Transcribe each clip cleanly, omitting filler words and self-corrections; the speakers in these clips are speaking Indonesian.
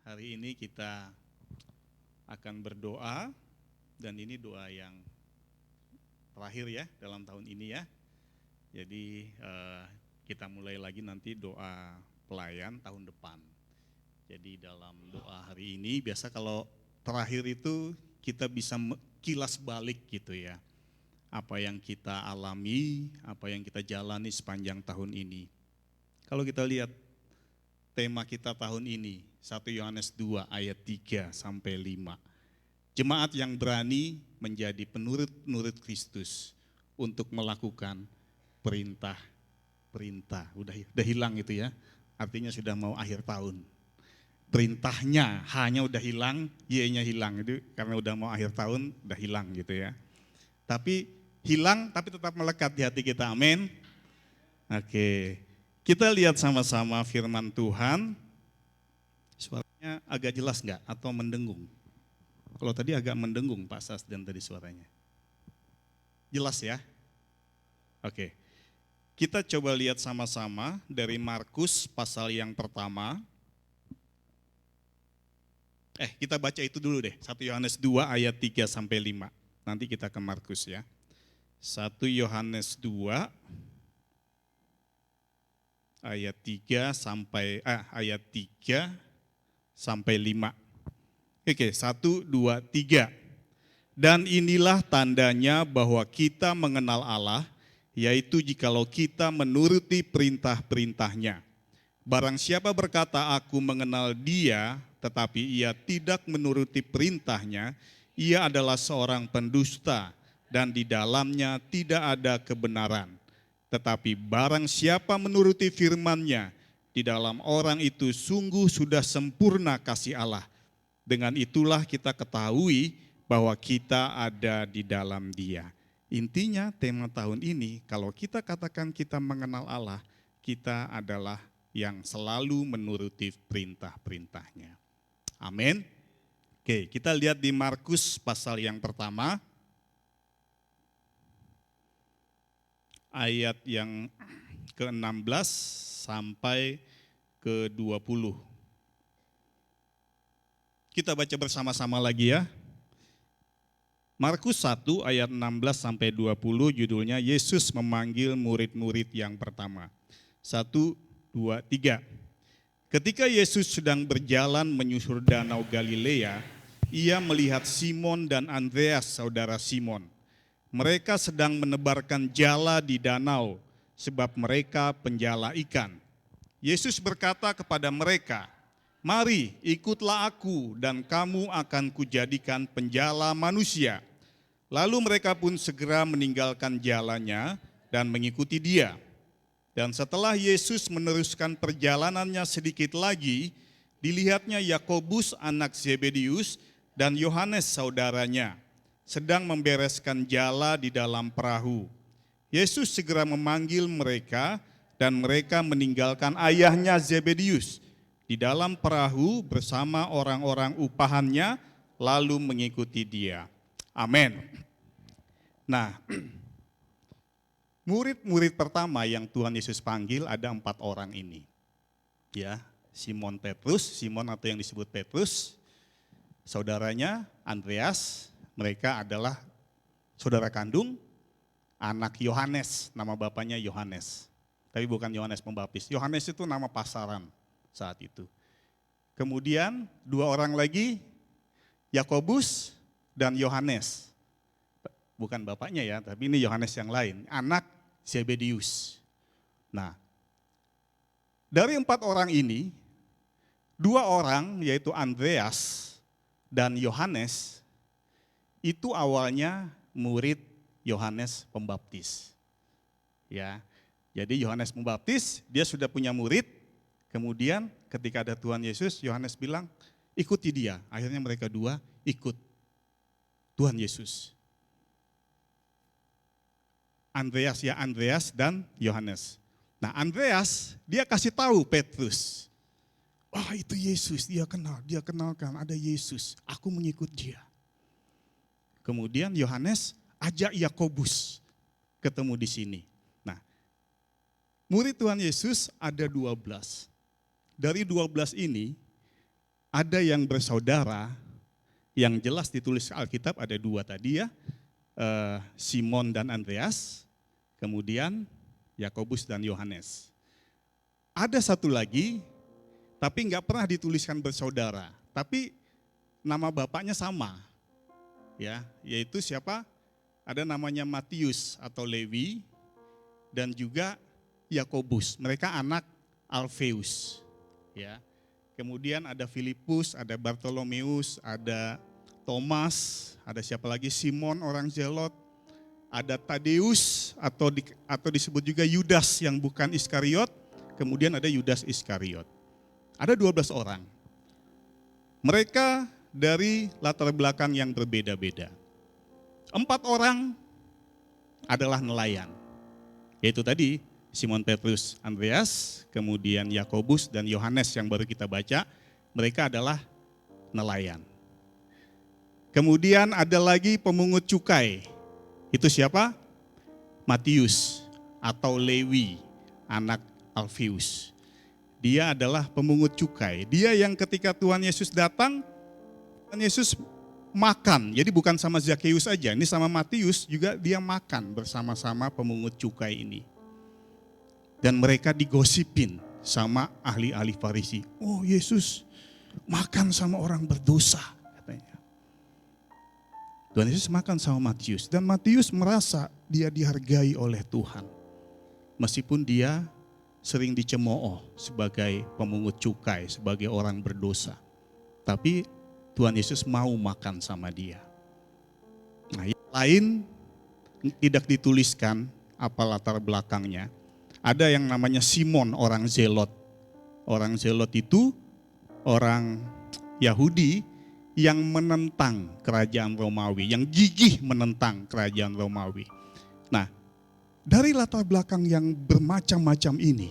Hari ini kita akan berdoa dan ini doa yang terakhir ya dalam tahun ini ya. Jadi kita mulai lagi nanti doa pelayan tahun depan. Jadi dalam doa hari ini biasa kalau terakhir itu kita bisa kilas balik gitu ya. Apa yang kita alami, apa yang kita jalani sepanjang tahun ini. Kalau kita lihat tema kita tahun ini, 1 Yohanes 2 ayat 3 sampai 5. Jemaat yang berani menjadi penurut Kristus untuk melakukan perintah. Udah hilang itu ya. Artinya sudah mau akhir tahun. Perintahnya hanya udah hilang, Y-nya hilang itu karena udah mau akhir tahun, udah hilang gitu ya. Tapi hilang tapi tetap melekat di hati kita. Amin. Oke. Kita lihat sama-sama firman Tuhan. Suaranya agak jelas enggak atau mendengung? Kalau tadi agak mendengung Pak Sasdan tadi suaranya. Jelas ya? Oke. Kita coba lihat sama-sama dari Markus pasal yang pertama. Kita baca itu dulu deh. 1 Yohanes 2 ayat 3 sampai 5. Nanti kita ke Markus ya. 1 Yohanes 2 ayat 3 sampai 5. Oke, 1, 2, 3. Dan inilah tandanya bahwa kita mengenal Allah, yaitu jikalau kita menuruti perintah-perintahnya. Barang siapa berkata, aku mengenal Dia, tetapi ia tidak menuruti perintahnya, ia adalah seorang pendusta, dan di dalamnya tidak ada kebenaran. Tetapi barang siapa menuruti firman-Nya, di dalam orang itu sungguh sudah sempurna kasih Allah. Dengan itulah kita ketahui bahwa kita ada di dalam Dia. Intinya tema tahun ini, kalau kita katakan kita mengenal Allah, kita adalah yang selalu menuruti perintah-perintahnya. Amin. Oke, kita lihat di Markus pasal yang pertama. Ayat yang ke-16 sampai ke-20. Kita baca bersama-sama lagi ya. Markus 1 ayat 16 sampai 20 judulnya Yesus memanggil murid-murid yang pertama. 1, 2, 3. Ketika Yesus sedang berjalan menyusur danau Galilea, ia melihat Simon dan Andreas saudara Simon. Mereka sedang menebarkan jala di danau, sebab mereka penjala ikan. Yesus berkata kepada mereka, mari ikutlah aku dan kamu akan kujadikan penjala manusia. Lalu mereka pun segera meninggalkan jalannya dan mengikuti Dia. Dan setelah Yesus meneruskan perjalanannya sedikit lagi, dilihatnya Yakobus anak Zebedius dan Yohanes saudaranya sedang membereskan jala di dalam perahu. Yesus segera memanggil mereka dan mereka meninggalkan ayahnya Zebedius di dalam perahu bersama orang-orang upahannya lalu mengikuti Dia. Amin. Nah, murid-murid pertama yang Tuhan Yesus panggil ada 4 orang ini. Ya, Simon Petrus, Simon atau yang disebut Petrus, saudaranya Andreas, mereka adalah saudara kandung, anak Yohanes, nama bapaknya Yohanes. Tapi bukan Yohanes Pembaptis, Yohanes itu nama pasaran saat itu. Kemudian 2 orang lagi, Yakobus dan Yohanes. Bukan bapaknya ya, tapi ini Yohanes yang lain, anak Zebedius. Nah, dari 4 orang ini, 2 orang yaitu Andreas dan Yohanes, itu awalnya murid Yohanes Pembaptis. Ya, jadi Yohanes Pembaptis dia sudah punya murid. Kemudian ketika ada Tuhan Yesus, Yohanes bilang ikuti Dia. Akhirnya mereka 2 ikut Tuhan Yesus. Andreas dan Yohanes. Nah, Andreas dia kasih tahu Petrus. Wah, itu Yesus, dia kenalkan ada Yesus. Aku mengikut Dia. Kemudian Yohanes ajak Yakobus ketemu di sini. Nah, murid Tuhan Yesus ada 12. Dari 12 ini, ada yang bersaudara, yang jelas ditulis Alkitab ada dua tadi ya, Simon dan Andreas, kemudian Yakobus dan Yohanes. Ada satu lagi, tapi nggak pernah dituliskan bersaudara, tapi nama bapaknya sama, ya, yaitu siapa? Ada namanya Matius atau Lewi dan juga Yakobus. Mereka anak Alfeus, ya. Kemudian ada Filipus, ada Bartolomeus, ada Thomas, ada siapa lagi? Simon orang Zelot, ada Tadeus atau disebut juga Yudas yang bukan Iskariot, kemudian ada Yudas Iskariot. Ada 12 orang. Mereka dari latar belakang yang berbeda-beda. 4 orang adalah nelayan, yaitu tadi Simon Petrus, Andreas, kemudian Yakobus dan Yohanes yang baru kita baca, mereka adalah nelayan. Kemudian ada lagi pemungut cukai, itu siapa? Matius atau Lewi, anak Alfeus. Dia adalah pemungut cukai, dia yang ketika Tuhan Yesus datang, Tuhan Yesus makan, jadi bukan sama Zakheus aja, ini sama Matius juga dia makan bersama-sama pemungut cukai ini. Dan mereka digosipin sama ahli-ahli Farisi. Oh, Yesus makan sama orang berdosa, katanya. Tuhan Yesus makan sama Matius, dan Matius merasa dia dihargai oleh Tuhan. Meskipun dia sering dicemooh sebagai pemungut cukai, sebagai orang berdosa. Tapi Tuhan Yesus mau makan sama dia. Nah, yang lain tidak dituliskan apa latar belakangnya. Ada yang namanya Simon orang Zelot. Orang Zelot itu orang Yahudi yang menentang kerajaan Romawi, yang gigih menentang kerajaan Romawi. Nah, dari latar belakang yang bermacam-macam ini,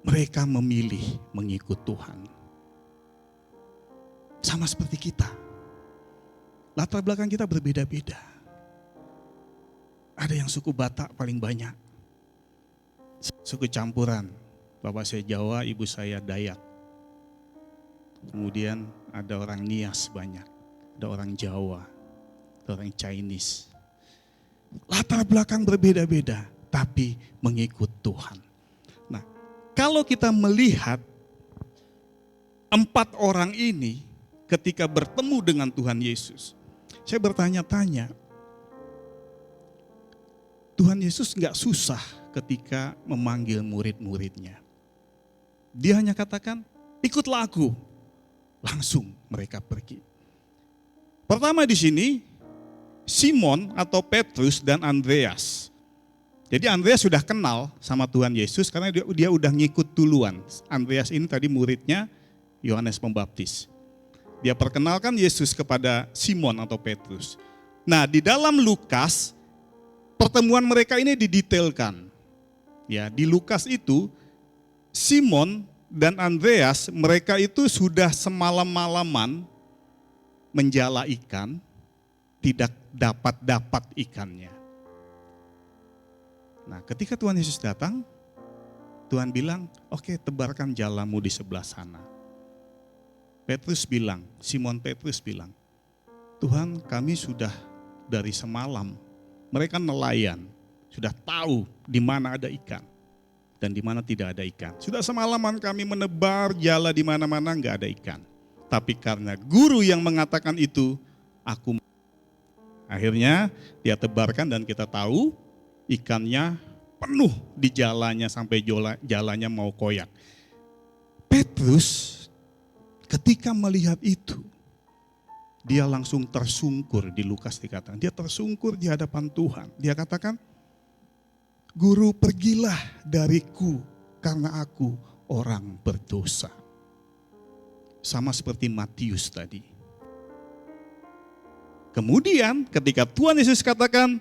mereka memilih mengikut Tuhan. Sama seperti kita. Latar belakang kita berbeda-beda. Ada yang suku Batak paling banyak. Suku campuran. Bapak saya Jawa, ibu saya Dayak. Kemudian ada orang Nias banyak. Ada orang Jawa. Ada orang Chinese. Latar belakang berbeda-beda. Tapi mengikut Tuhan. Nah, kalau kita melihat 4 orang ini ketika bertemu dengan Tuhan Yesus, saya bertanya-tanya, Tuhan Yesus gak susah ketika memanggil murid-muridnya. Dia hanya katakan, ikutlah aku. Langsung mereka pergi. Pertama di sini, Simon atau Petrus dan Andreas. Jadi Andreas sudah kenal sama Tuhan Yesus karena dia udah ngikut duluan. Andreas ini tadi muridnya Yohanes Pembaptis. Dia perkenalkan Yesus kepada Simon atau Petrus. Nah, di dalam Lukas, pertemuan mereka ini didetailkan. Ya, di Lukas itu Simon dan Andreas, mereka itu sudah semalam-malaman menjala ikan, tidak dapat ikannya. Nah, ketika Tuhan Yesus datang, Tuhan bilang, oke, tebarkan jalamu di sebelah sana. Petrus bilang, Simon Petrus bilang, Tuhan, kami sudah dari semalam, mereka nelayan, sudah tahu di mana ada ikan dan di mana tidak ada ikan. Sudah semalaman kami menebar jala di mana-mana enggak ada ikan. Tapi karena guru yang mengatakan itu, akhirnya dia tebarkan dan kita tahu ikannya penuh di jalannya sampai jalannya mau koyak. Petrus ketika melihat itu, dia langsung tersungkur, di Lukas dikatakan. Dia tersungkur di hadapan Tuhan. Dia katakan, Guru, pergilah dariku karena aku orang berdosa. Sama seperti Matius tadi. Kemudian ketika Tuhan Yesus katakan,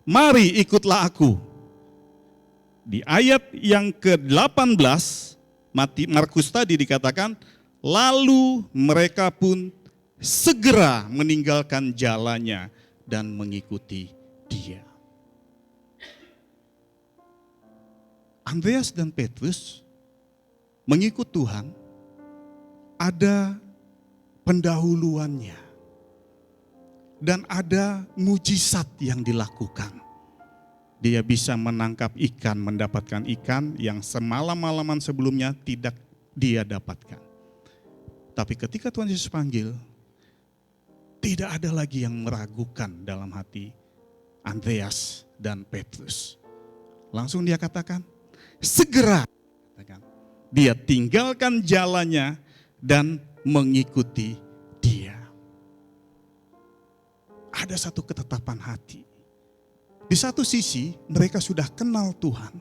mari ikutlah aku. Di ayat yang ke-18, Markus tadi dikatakan, lalu mereka pun segera meninggalkan jalannya dan mengikuti dia. Andreas dan Petrus mengikut Tuhan ada pendahuluannya. Dan ada mujizat yang dilakukan. Dia bisa menangkap ikan, mendapatkan ikan yang semalam-malaman sebelumnya tidak dia dapatkan. Tapi ketika Tuhan Yesus panggil, tidak ada lagi yang meragukan dalam hati Andreas dan Petrus. Langsung dia katakan, segera. Dia tinggalkan jalannya dan mengikuti dia. Ada satu ketetapan hati. Di satu sisi mereka sudah kenal Tuhan.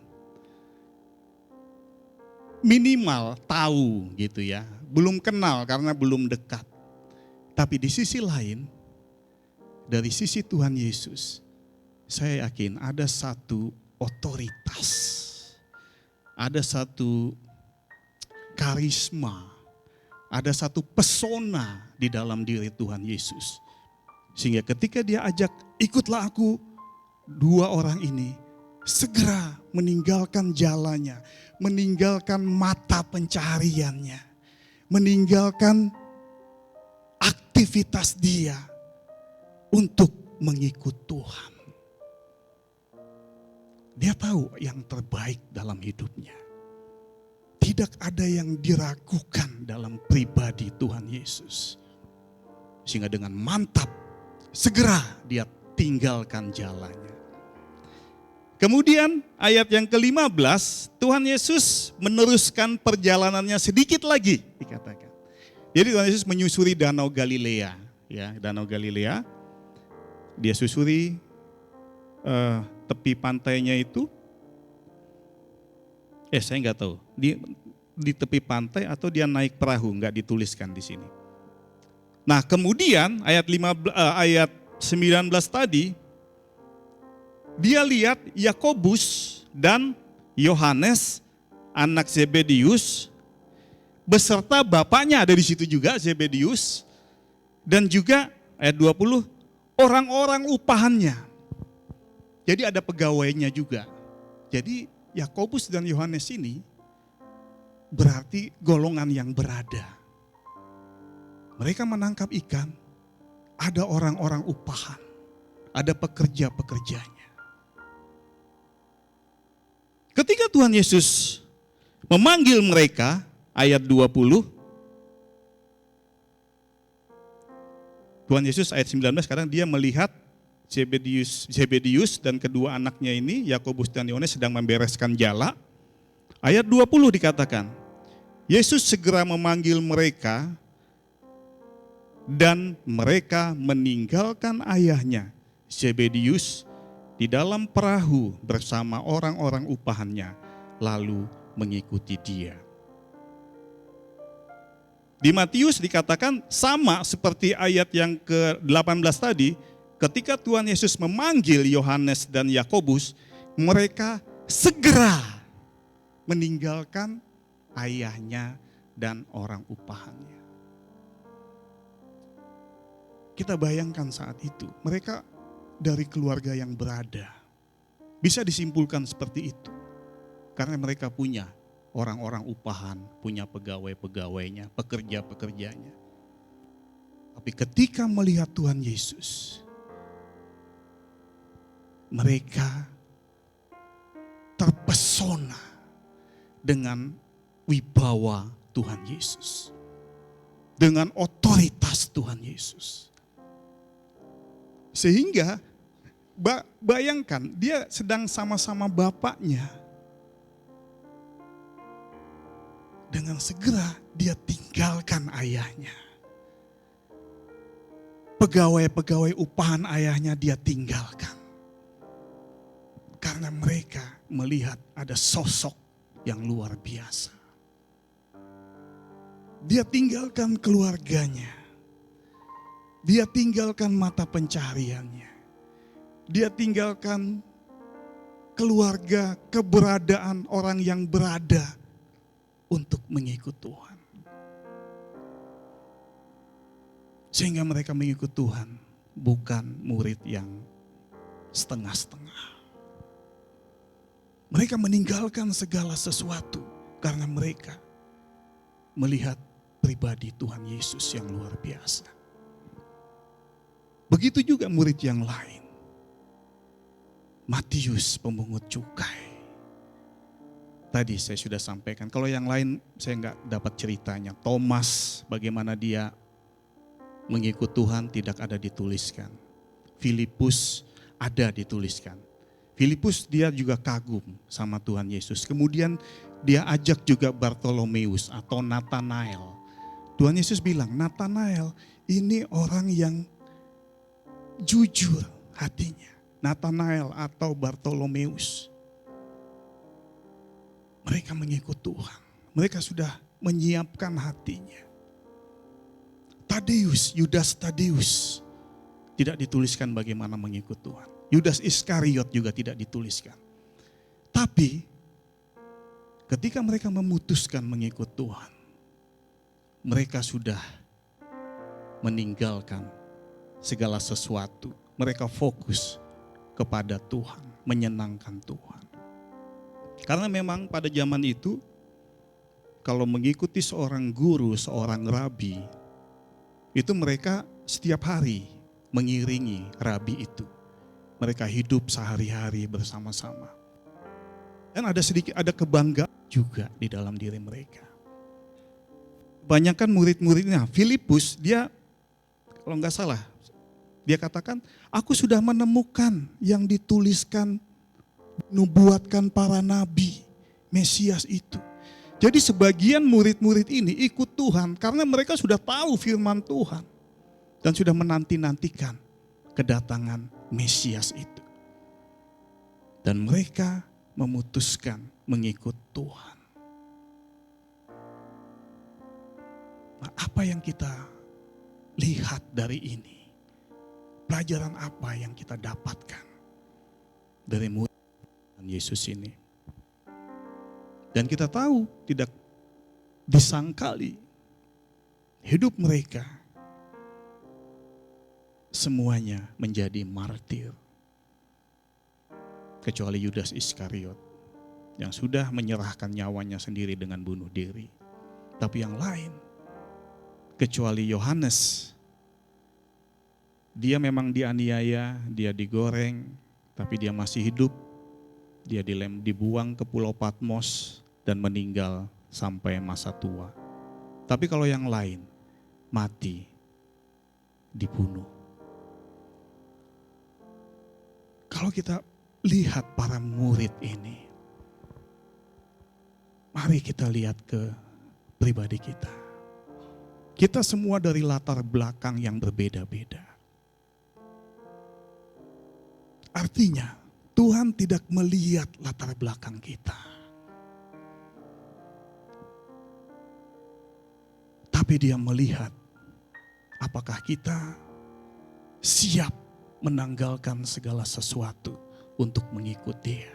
Minimal tahu gitu ya. Belum kenal karena belum dekat. Tapi di sisi lain, dari sisi Tuhan Yesus, saya yakin ada satu otoritas. Ada satu karisma. Ada satu pesona di dalam diri Tuhan Yesus. Sehingga ketika dia ajak, ikutlah aku, dua orang ini segera meninggalkan jalannya, meninggalkan mata pencahariannya, meninggalkan aktivitas dia untuk mengikut Tuhan. Dia tahu yang terbaik dalam hidupnya. Tidak ada yang diragukan dalam pribadi Tuhan Yesus. Sehingga dengan mantap, segera dia tinggalkan jalannya. Kemudian ayat yang ke-15, Tuhan Yesus meneruskan perjalanannya sedikit lagi dikatakan. Jadi Tuhan Yesus menyusuri Danau Galilea, ya, Danau Galilea. Dia susuri tepi pantainya itu. Saya nggak tahu, di tepi pantai atau dia naik perahu, nggak dituliskan di sini. Nah kemudian ayat 19 tadi, dia lihat Yakobus dan Yohanes anak Zebedius beserta bapaknya ada di situ juga, Zebedius, dan juga ayat 20 orang-orang upahannya. Jadi ada pegawainya juga. Jadi Yakobus dan Yohanes ini berarti golongan yang berada. Mereka menangkap ikan, ada orang-orang upahan, ada pekerja-pekerjanya. Ketika Tuhan Yesus memanggil mereka, ayat 20, Tuhan Yesus ayat 19 sekarang dia melihat Zebedius dan kedua anaknya ini, Yakobus dan Yohanes sedang membereskan jala. Ayat 20 dikatakan, Yesus segera memanggil mereka dan mereka meninggalkan ayahnya, Zebedius, di dalam perahu bersama orang-orang upahannya, lalu mengikuti dia. Di Matius dikatakan sama seperti ayat yang ke-18 tadi, ketika Tuhan Yesus memanggil Yohanes dan Yakobus, mereka segera meninggalkan ayahnya dan orang upahannya. Kita bayangkan saat itu, mereka dari keluarga yang berada. Bisa disimpulkan seperti itu. Karena mereka punya orang-orang upahan, punya pegawai-pegawainya, pekerja-pekerjanya. Tapi ketika melihat Tuhan Yesus, mereka terpesona dengan wibawa Tuhan Yesus. Dengan otoritas Tuhan Yesus. Sehingga bayangkan dia sedang sama-sama bapaknya. Dengan segera dia tinggalkan ayahnya. Pegawai-pegawai upahan ayahnya dia tinggalkan. Karena mereka melihat ada sosok yang luar biasa. Dia tinggalkan keluarganya. Dia tinggalkan mata pencahariannya. Dia tinggalkan keluarga, keberadaan orang yang berada untuk mengikut Tuhan. Sehingga mereka mengikut Tuhan, bukan murid yang setengah-setengah. Mereka meninggalkan segala sesuatu karena mereka melihat pribadi Tuhan Yesus yang luar biasa. Begitu juga murid yang lain. Matius pemungut cukai. Tadi saya sudah sampaikan, kalau yang lain saya nggak dapat ceritanya. Thomas, bagaimana dia mengikut Tuhan tidak ada dituliskan. Filipus ada dituliskan. Filipus dia juga kagum sama Tuhan Yesus. Kemudian dia ajak juga Bartolomeus atau Nathanael. Tuhan Yesus bilang, Nathanael ini orang yang jujur hatinya. Nathanael atau Bartolomeus. Mereka mengikut Tuhan. Mereka sudah menyiapkan hatinya. Tadeus, Yudas Tadeus tidak dituliskan bagaimana mengikut Tuhan. Yudas Iskariot juga tidak dituliskan. Tapi ketika mereka memutuskan mengikut Tuhan, mereka sudah meninggalkan segala sesuatu. Mereka fokus kepada Tuhan, menyenangkan Tuhan. Karena memang pada zaman itu, kalau mengikuti seorang guru, seorang rabi, itu mereka setiap hari mengiringi rabi itu. Mereka hidup sehari-hari bersama-sama. Dan ada kebanggaan juga di dalam diri mereka. Kebanyakan murid-muridnya, Filipus dia kalau nggak salah, dia katakan, aku sudah menemukan yang dituliskan, nubuatkan para nabi, Mesias itu. Jadi sebagian murid-murid ini ikut Tuhan karena mereka sudah tahu firman Tuhan. Dan sudah menanti-nantikan kedatangan Mesias itu. Dan mereka memutuskan mengikut Tuhan. Nah, apa yang kita lihat dari ini? Pelajaran apa yang kita dapatkan dari murid Yesus ini? Dan kita tahu tidak disangkali hidup mereka semuanya menjadi martir. Kecuali Yudas Iskariot yang sudah menyerahkan nyawanya sendiri dengan bunuh diri. Tapi yang lain, kecuali Yohanes, dia memang dianiaya, dia digoreng, tapi dia masih hidup. Dia dibuang ke Pulau Patmos dan meninggal sampai masa tua. Tapi kalau yang lain, mati, dibunuh. Kalau kita lihat para murid ini, mari kita lihat ke pribadi kita. Kita semua dari latar belakang yang berbeda-beda. Artinya, Tuhan tidak melihat latar belakang kita. Tapi Dia melihat apakah kita siap menanggalkan segala sesuatu untuk mengikut Dia.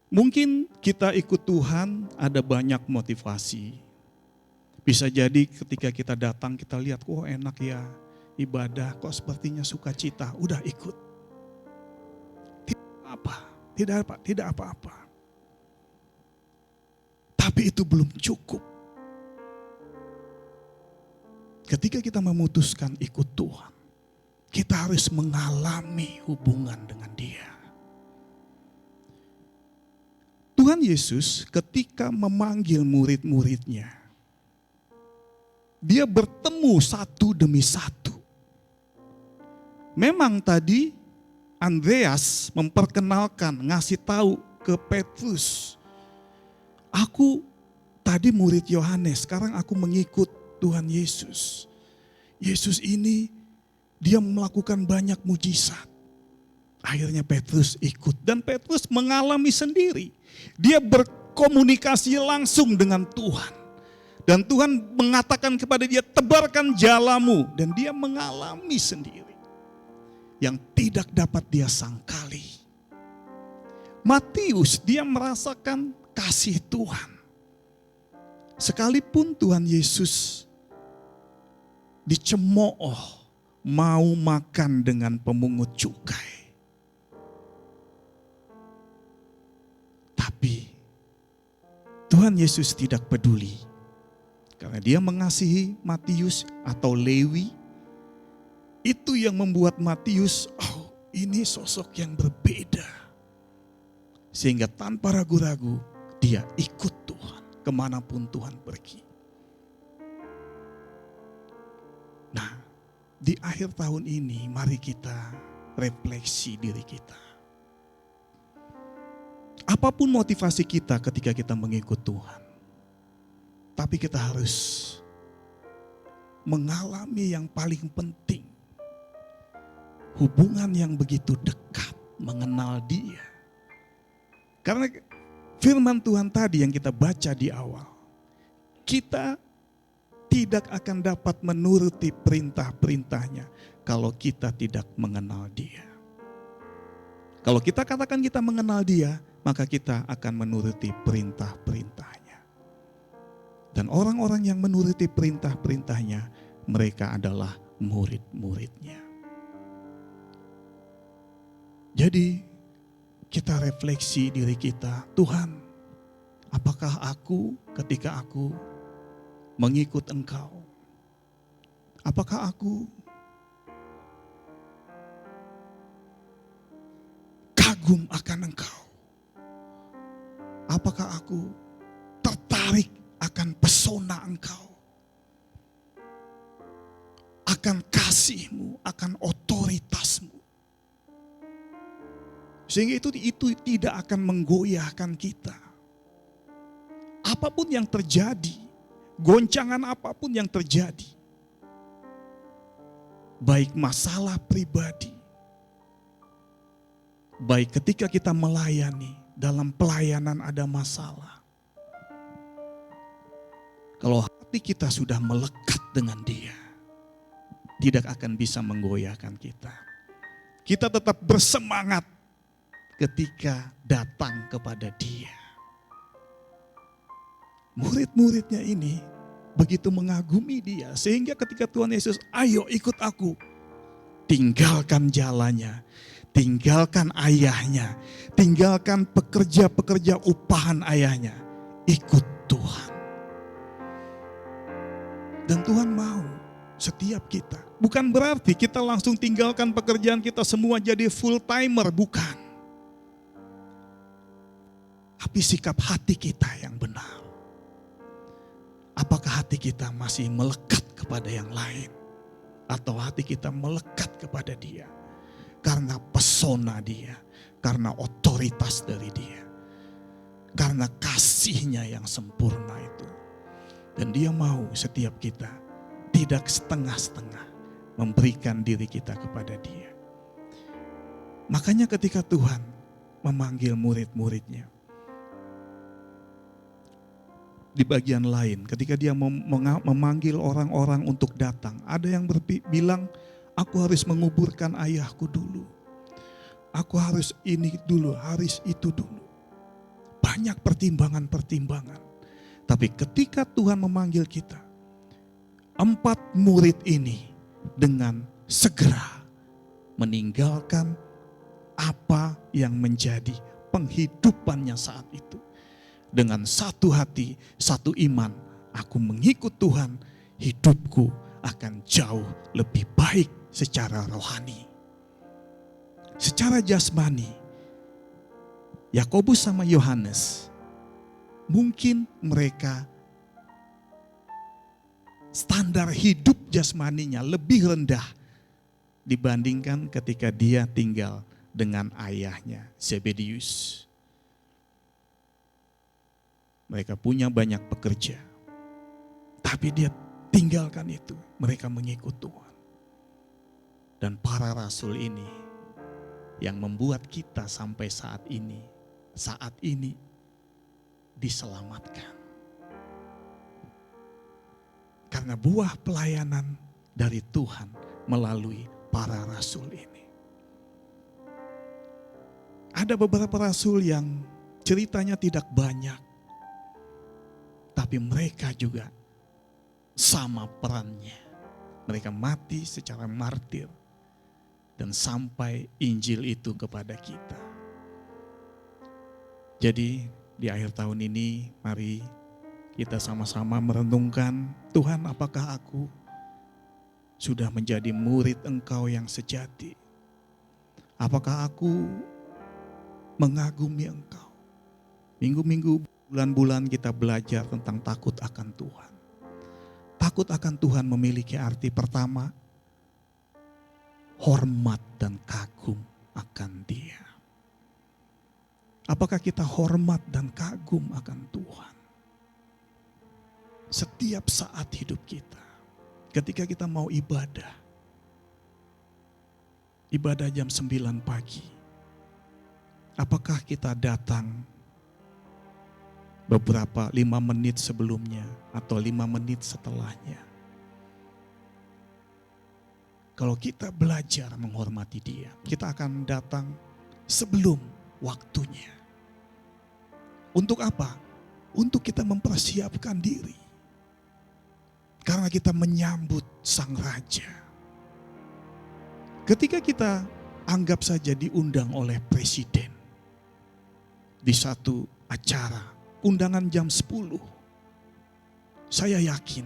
Mungkin kita ikut Tuhan ada banyak motivasi. Bisa jadi ketika kita datang kita lihat, oh enak ya ibadah, kok sepertinya sukacita, udah ikut. Tidak apa-apa. Tapi itu belum cukup. Ketika kita memutuskan ikut Tuhan, kita harus mengalami hubungan dengan Dia. Tuhan Yesus ketika memanggil murid-muridnya, Dia bertemu satu demi satu. Memang tadi Andreas memperkenalkan, ngasih tahu ke Petrus, aku tadi murid Yohanes, sekarang aku mengikut Tuhan Yesus. Yesus ini Dia melakukan banyak mujizat. Akhirnya Petrus ikut dan Petrus mengalami sendiri. Dia berkomunikasi langsung dengan Tuhan. Dan Tuhan mengatakan kepada dia, tebarkan jalamu. Dan dia mengalami sendiri. Yang tidak dapat dia sangkali. Matius, dia merasakan kasih Tuhan. Sekalipun Tuhan Yesus dicemooh, mau makan dengan pemungut cukai. Tapi Tuhan Yesus tidak peduli. Karena dia mengasihi Matius atau Lewi. Itu yang membuat Matius, oh ini sosok yang berbeda. Sehingga tanpa ragu-ragu dia ikut Tuhan kemanapun Tuhan pergi. Nah, di akhir tahun ini mari kita refleksi diri kita. Apapun motivasi kita ketika kita mengikut Tuhan. Tapi kita harus mengalami yang paling penting. Hubungan yang begitu dekat, mengenal Dia. Karena firman Tuhan tadi yang kita baca di awal. Kita tidak akan dapat menuruti perintah-perintahnya kalau kita tidak mengenal Dia. Kalau kita katakan kita mengenal Dia, maka kita akan menuruti perintah-perintahnya. Dan orang-orang yang menuruti perintah-perintahnya, mereka adalah murid-muridnya. Jadi kita refleksi diri kita, Tuhan, apakah aku ketika aku mengikut Engkau, apakah aku kagum akan Engkau? Apakah aku tertarik akan pesona Engkau? Akan kasih-Mu, akan otoritas-Mu. Sehingga itu tidak akan menggoyahkan kita. Apapun yang terjadi, goncangan apapun yang terjadi. Baik masalah pribadi, baik ketika kita melayani, dalam pelayanan ada masalah. Kalau hati kita sudah melekat dengan Dia, tidak akan bisa menggoyahkan kita. Kita tetap bersemangat ketika datang kepada Dia. Murid-muridnya ini begitu mengagumi Dia, sehingga ketika Tuhan Yesus, ayo ikut aku. Tinggalkan jalannya, tinggalkan ayahnya, tinggalkan pekerja-pekerja upahan ayahnya. Ikut Tuhan. Dan Tuhan mau setiap kita. Bukan berarti kita langsung tinggalkan pekerjaan kita semua jadi full timer, bukan. Tapi sikap hati kita yang benar. Apakah hati kita masih melekat kepada yang lain? Atau hati kita melekat kepada Dia? Karena pesona Dia, karena otoritas dari Dia, karena kasih-Nya yang sempurna itu. Dan Dia mau setiap kita tidak setengah-setengah memberikan diri kita kepada Dia. Makanya ketika Tuhan memanggil murid-muridnya, di bagian lain ketika Dia memanggil orang-orang untuk datang, ada yang bilang, aku harus menguburkan ayahku dulu. Aku harus ini dulu, harus itu dulu. Banyak pertimbangan-pertimbangan. Tapi ketika Tuhan memanggil kita, 4 murid ini dengan segera meninggalkan apa yang menjadi penghidupannya saat itu. Dengan satu hati, satu iman, aku mengikut Tuhan, hidupku akan jauh lebih baik secara rohani. Secara jasmani, Yakobus sama Yohanes, mungkin mereka standar hidup jasmaninya lebih rendah dibandingkan ketika dia tinggal dengan ayahnya, Zebedius. Mereka punya banyak pekerja, tapi dia tinggalkan itu. Mereka mengikut Tuhan. Dan para rasul ini yang membuat kita sampai saat ini diselamatkan. Karena buah pelayanan dari Tuhan melalui para rasul ini. Ada beberapa rasul yang ceritanya tidak banyak, tapi mereka juga sama perannya. Mereka mati secara martir dan sampai Injil itu kepada kita. Jadi di akhir tahun ini mari kita sama-sama merenungkan, Tuhan, apakah aku sudah menjadi murid Engkau yang sejati? Apakah aku mengagumi Engkau? Minggu-minggu, bulan-bulan kita belajar tentang takut akan Tuhan. Takut akan Tuhan memiliki arti pertama, hormat dan kagum akan Dia. Apakah kita hormat dan kagum akan Tuhan? Setiap saat hidup kita, ketika kita mau ibadah jam 9 pagi, apakah kita datang beberapa 5 menit sebelumnya atau 5 menit setelahnya? Kalau kita belajar menghormati Dia, kita akan datang sebelum waktunya. Untuk apa? Untuk kita mempersiapkan diri. Karena kita menyambut Sang Raja. Ketika kita anggap saja diundang oleh presiden di satu acara, undangan jam 10. Saya yakin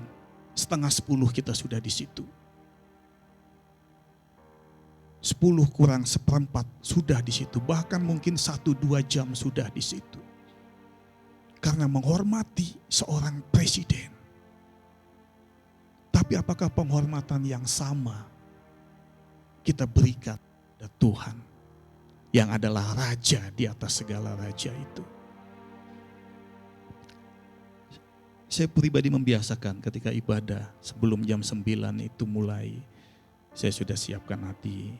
setengah 10 kita sudah di situ. 10 kurang seperempat sudah di situ. Bahkan mungkin 1-2 jam sudah di situ. Karena menghormati seorang presiden. Tapi apakah penghormatan yang sama kita berikan kepada Tuhan yang adalah Raja di atas segala raja itu? Saya pribadi membiasakan ketika ibadah sebelum jam 9 itu mulai, saya sudah siapkan hati.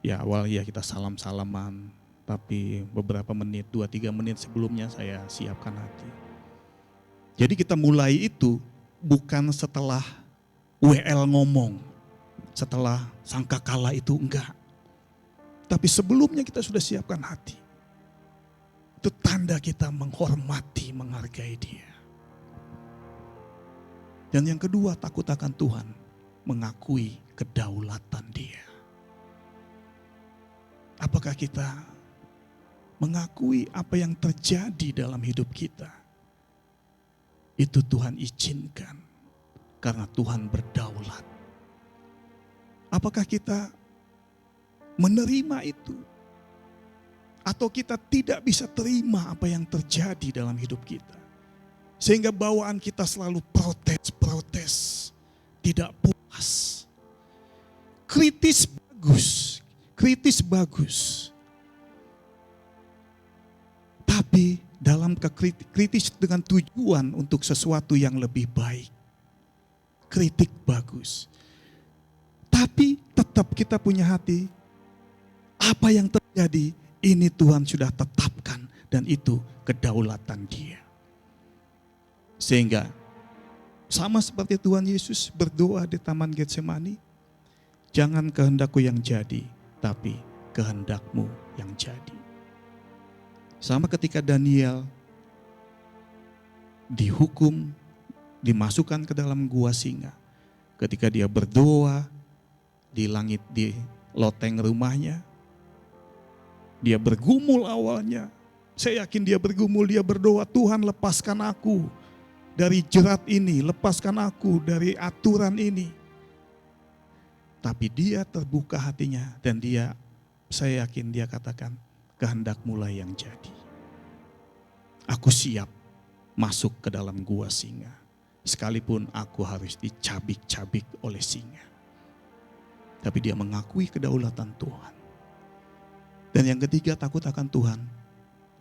Ya awal ya kita salam-salaman, tapi beberapa menit, 2-3 menit sebelumnya saya siapkan hati. Jadi kita mulai itu bukan setelah WL ngomong, setelah sangkakala itu enggak. Tapi sebelumnya kita sudah siapkan hati. Itu tanda kita menghormati, menghargai Dia. Dan yang kedua, takut akan Tuhan, mengakui kedaulatan Dia. Apakah kita mengakui apa yang terjadi dalam hidup kita? Itu Tuhan izinkan karena Tuhan berdaulat. Apakah kita menerima itu? Atau kita tidak bisa terima apa yang terjadi dalam hidup kita? Sehingga bawaan kita selalu protes, tidak puas. Kritis bagus. Tapi dalam kritis dengan tujuan untuk sesuatu yang lebih baik. Kritik bagus. Tapi tetap kita punya hati, apa yang terjadi ini Tuhan sudah tetapkan dan itu kedaulatan Dia. Sehingga sama seperti Tuhan Yesus berdoa di Taman Getsemani, jangan kehendakku yang jadi, tapi kehendak-Mu yang jadi. Sama ketika Daniel dihukum, dimasukkan ke dalam gua singa. Ketika dia berdoa di langit, di loteng rumahnya, dia bergumul awalnya. Saya yakin dia bergumul, dia berdoa, Tuhan lepaskan aku dari jerat ini, lepaskan aku dari aturan ini. Tapi dia terbuka hatinya dan saya yakin dia katakan, kehendak-Mu lah yang jadi. Aku siap masuk ke dalam gua singa. Sekalipun aku harus dicabik-cabik oleh singa. Tapi dia mengakui kedaulatan Tuhan. Dan yang ketiga, takut akan Tuhan.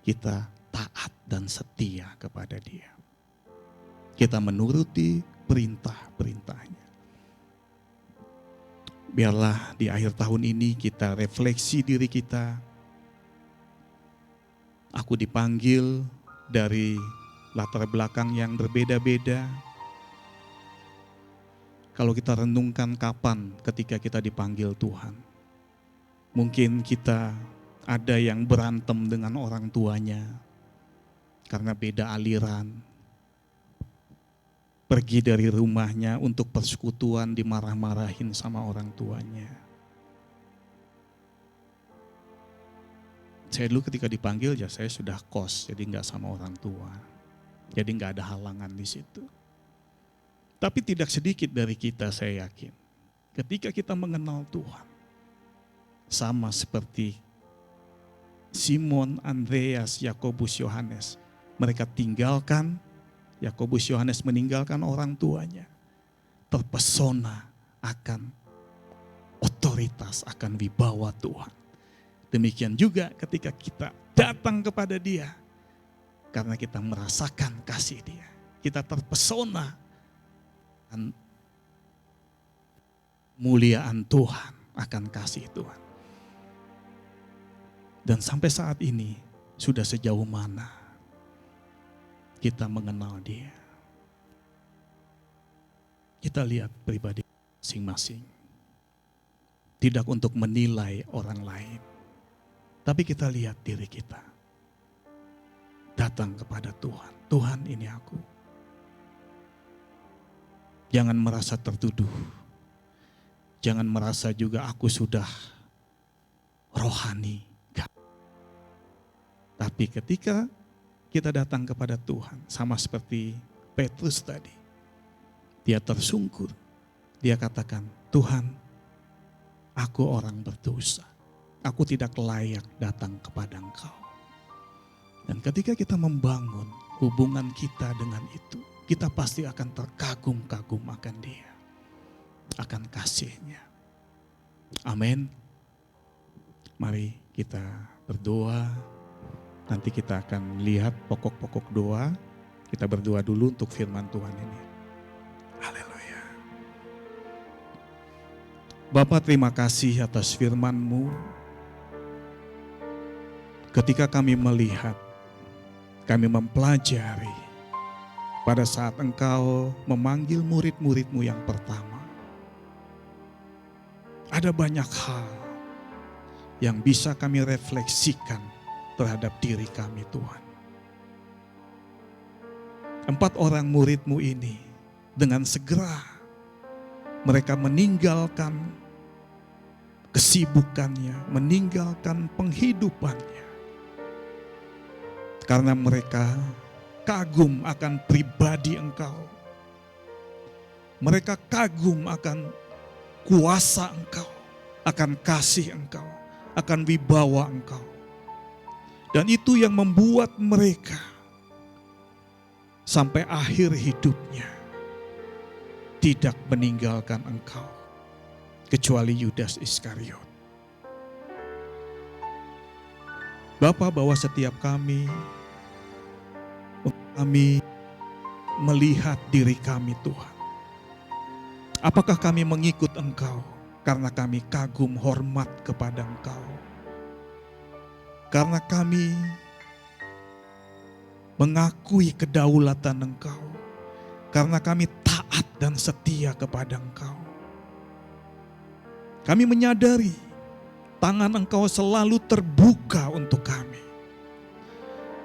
Kita taat dan setia kepada Dia. Kita menuruti perintah-perintahnya. Biarlah di akhir tahun ini kita refleksi diri kita. Aku dipanggil dari latar belakang yang berbeda-beda. Kalau kita renungkan kapan ketika kita dipanggil Tuhan. Mungkin kita ada yang berantem dengan orang tuanya karena beda aliran. Pergi dari rumahnya untuk persekutuan dimarah-marahin sama orang tuanya. Saya dulu ketika dipanggil ya saya sudah kos, jadi nggak sama orang tua. Jadi nggak ada halangan di situ. Tapi tidak sedikit dari kita saya yakin. Ketika kita mengenal Tuhan. Sama seperti Simon, Andreas, Yakobus, Yohanes. Mereka tinggalkan, Yakobus, Yohanes meninggalkan orang tuanya. Terpesona akan otoritas, akan wibawa Tuhan. Demikian juga ketika kita datang kepada Dia. Karena kita merasakan kasih Dia. Kita terpesona akan muliaan Tuhan, akan kasih Tuhan. Dan sampai saat ini sudah sejauh mana kita mengenal Dia. Kita lihat pribadi masing-masing. Tidak untuk menilai orang lain. Tapi kita lihat diri kita. Datang kepada Tuhan. Tuhan, ini aku. Jangan merasa tertuduh. Jangan merasa juga aku sudah rohani. Gak. Tapi ketika kita datang kepada Tuhan, sama seperti Petrus tadi. Dia tersungkur. Dia katakan, Tuhan, aku orang berdosa. Aku tidak layak datang kepada Engkau. Dan ketika kita membangun hubungan kita dengan itu, kita pasti akan terkagum-kagum akan Dia. Akan kasih-Nya. Amin. Mari kita berdoa. Nanti kita akan lihat pokok-pokok doa. Kita berdoa dulu untuk firman Tuhan ini. Haleluya. Bapa, terima kasih atas firman-Mu. Ketika kami melihat, kami mempelajari pada saat Engkau memanggil murid-murid-Mu yang pertama. Ada banyak hal yang bisa kami refleksikan terhadap diri kami, Tuhan. 4 orang murid-Mu ini dengan segera mereka meninggalkan kesibukannya, meninggalkan penghidupannya. Karena mereka kagum akan pribadi Engkau. Mereka kagum akan kuasa Engkau, akan kasih Engkau, akan wibawa Engkau. Dan itu yang membuat mereka sampai akhir hidupnya tidak meninggalkan Engkau. Kecuali Yudas Iskariot. Bapa, bawa setiap kami melihat diri kami, Tuhan. Apakah kami mengikut Engkau karena kami kagum hormat kepada Engkau? Karena kami mengakui kedaulatan Engkau. Karena kami taat dan setia kepada Engkau. Kami menyadari tangan Engkau selalu terbuka untuk kami.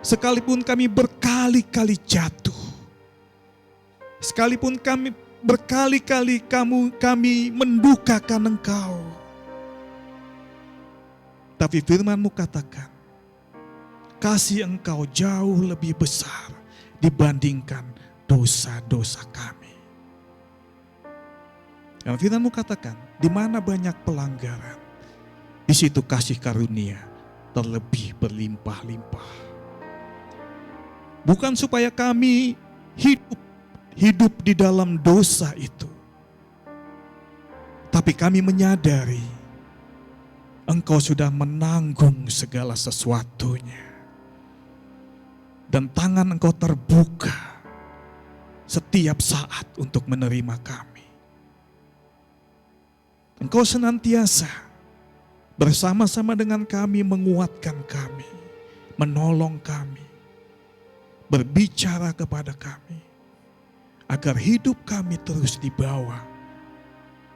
Sekalipun kami berkali-kali jatuh. Sekalipun kami berkali-kali kami mendukakan Engkau. Tapi firman-Mu katakan, kasih Engkau jauh lebih besar dibandingkan dosa-dosa kami. Dan firman-Mu katakan, di mana banyak pelanggaran, di situ kasih karunia terlebih berlimpah-limpah. Bukan supaya kami hidup di dalam dosa itu. Tapi kami menyadari Engkau sudah menanggung segala sesuatunya. Dan tangan Engkau terbuka setiap saat untuk menerima kami. Engkau senantiasa bersama-sama dengan kami menguatkan kami, menolong kami, berbicara kepada kami, agar hidup kami terus dibawa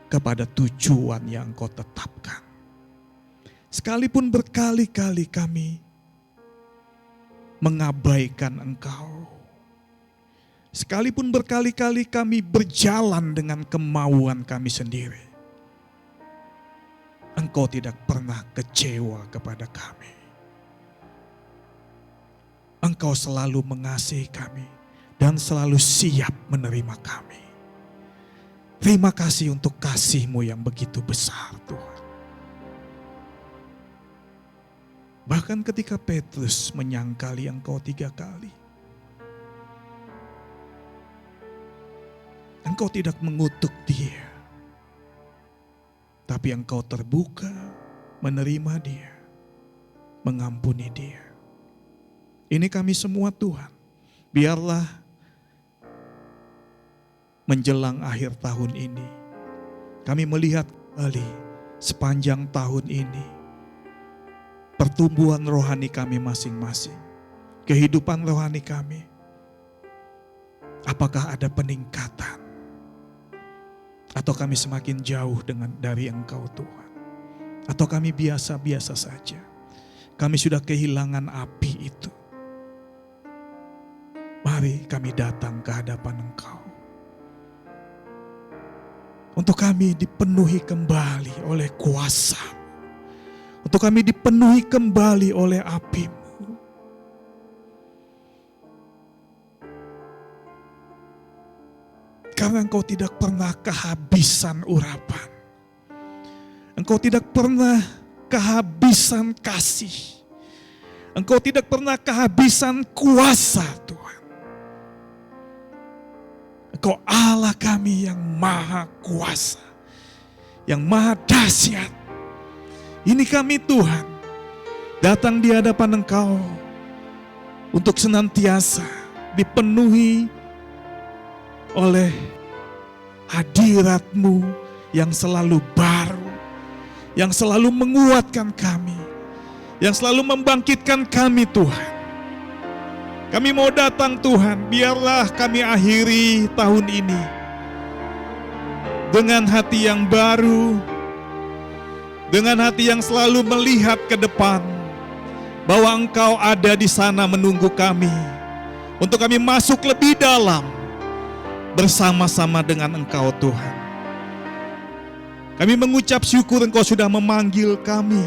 kepada tujuan yang Engkau tetapkan. Sekalipun berkali-kali kami mengabaikan Engkau, sekalipun berkali-kali kami berjalan dengan kemauan kami sendiri, Engkau tidak pernah kecewa kepada kami. Engkau selalu mengasihi kami dan selalu siap menerima kami. Terima kasih untuk kasih-Mu yang begitu besar, Tuhan. Bahkan ketika Petrus menyangkali Engkau 3 kali, Engkau tidak mengutuk dia, tapi Engkau terbuka menerima dia, mengampuni dia. Ini kami semua Tuhan, biarlah menjelang akhir tahun ini, kami melihat kembali sepanjang tahun ini, pertumbuhan rohani kami masing-masing, kehidupan rohani kami. Apakah ada peningkatan? Atau kami semakin jauh dari Engkau Tuhan? Atau kami biasa-biasa saja? Kami sudah kehilangan api itu. Mari kami datang ke hadapan Engkau. Untuk kami dipenuhi kembali oleh kuasa. Untuk kami dipenuhi kembali oleh api-Mu. Karena Engkau tidak pernah kehabisan urapan. Engkau tidak pernah kehabisan kasih. Engkau tidak pernah kehabisan kuasa, Tuhan. Engkau Allah kami yang maha kuasa, yang maha dahsyat. Ini kami Tuhan, datang di hadapan Engkau untuk senantiasa dipenuhi oleh hadirat-Mu yang selalu baru, yang selalu menguatkan kami, yang selalu membangkitkan kami Tuhan. Kami mau datang Tuhan, biarlah kami akhiri tahun ini dengan hati yang baru, dengan hati yang selalu melihat ke depan, bahwa Engkau ada di sana menunggu kami, untuk kami masuk lebih dalam, bersama-sama dengan Engkau Tuhan. Kami mengucap syukur Engkau sudah memanggil kami,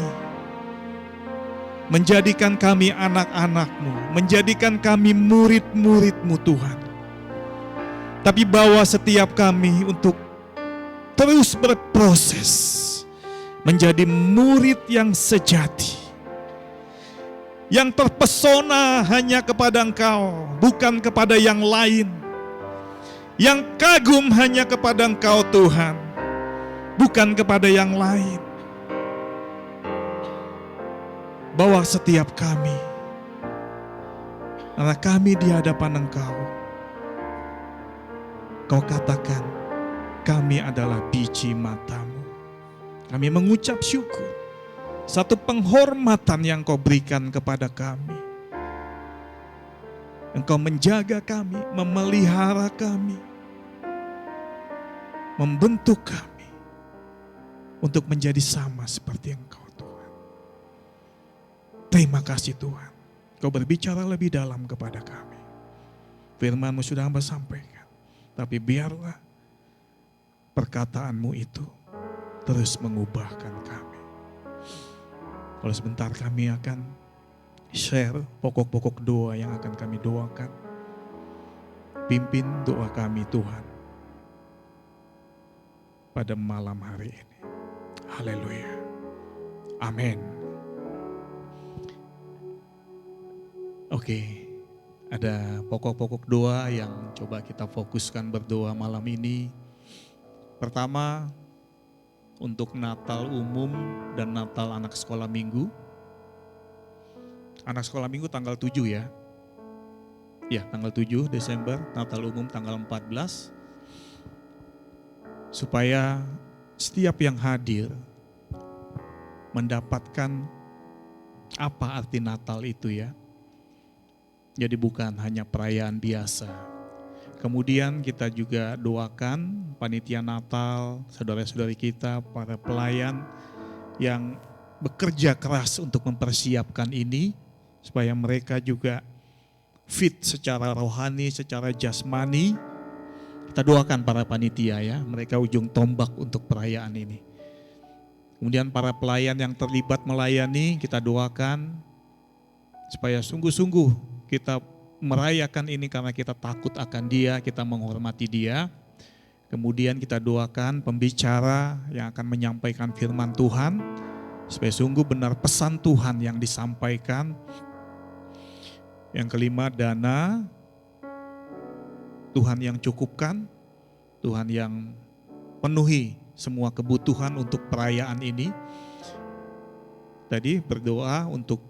menjadikan kami anak-anak-Mu, menjadikan kami murid-murid-Mu Tuhan. Tapi bawa setiap kami untuk terus berproses, menjadi murid yang sejati, yang terpesona hanya kepada Engkau, bukan kepada yang lain, yang kagum hanya kepada Engkau Tuhan, bukan kepada yang lain. Bawa setiap kami, karena kami di hadapan Engkau, Kau katakan kami adalah biji mata-Mu. Kami mengucap syukur, satu penghormatan yang Kau berikan kepada kami. Engkau menjaga kami, memelihara kami, membentuk kami untuk menjadi sama seperti Engkau. Terima kasih Tuhan, Kau berbicara lebih dalam kepada kami. Firman-Mu sudah Hamba sampaikan, tapi biarlah perkataan-Mu itu terus mengubahkan kami. Kalau sebentar kami akan share pokok-pokok doa yang akan kami doakan. Pimpin doa kami Tuhan pada malam hari ini. Haleluya. Amin. Oke, ada pokok-pokok doa yang coba kita fokuskan berdoa malam ini. Pertama, untuk Natal umum dan Natal anak sekolah minggu. Anak sekolah minggu tanggal 7 ya. Ya, tanggal 7 Desember, Natal umum tanggal 14. Supaya setiap yang hadir mendapatkan apa arti Natal itu ya. Jadi bukan hanya perayaan biasa. Kemudian kita juga doakan panitia Natal, saudara-saudari kita, para pelayan yang bekerja keras untuk mempersiapkan ini, supaya mereka juga fit secara rohani, secara jasmani. Kita doakan para panitia ya, mereka ujung tombak untuk perayaan ini. Kemudian para pelayan yang terlibat melayani, kita doakan supaya sungguh-sungguh kita merayakan ini karena kita takut akan Dia, kita menghormati Dia. Kemudian kita doakan pembicara yang akan menyampaikan firman Tuhan, supaya sungguh benar pesan Tuhan yang disampaikan. Yang kelima, dana, Tuhan yang cukupkan, Tuhan yang penuhi semua kebutuhan untuk perayaan ini. Tadi berdoa untuk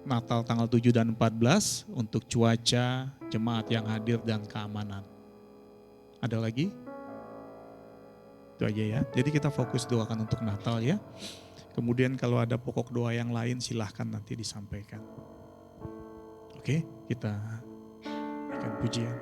Natal tanggal 7 dan 14, untuk cuaca, jemaat yang hadir, dan keamanan. Ada lagi? Itu aja ya. Jadi kita fokus doakan untuk Natal ya. Kemudian kalau ada pokok doa yang lain silahkan nanti disampaikan. Oke, kita akan pujian.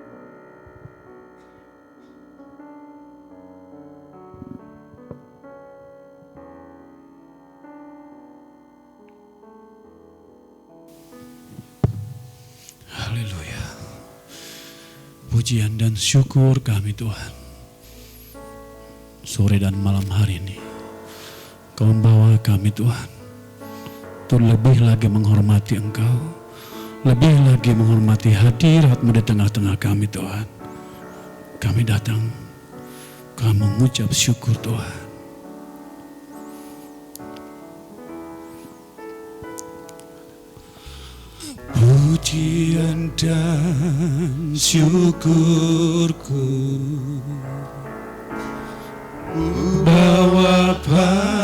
Haleluya. Pujian dan syukur kami Tuhan. Sore dan malam hari ini Kau membawa kami Tuhan untuk lebih lagi menghormati Engkau, lebih lagi menghormati hadirat-Mu di tengah-tengah kami Tuhan. Kami datang, kami mengucap syukur Tuhan. Pujian dan syukurku bawa padamu,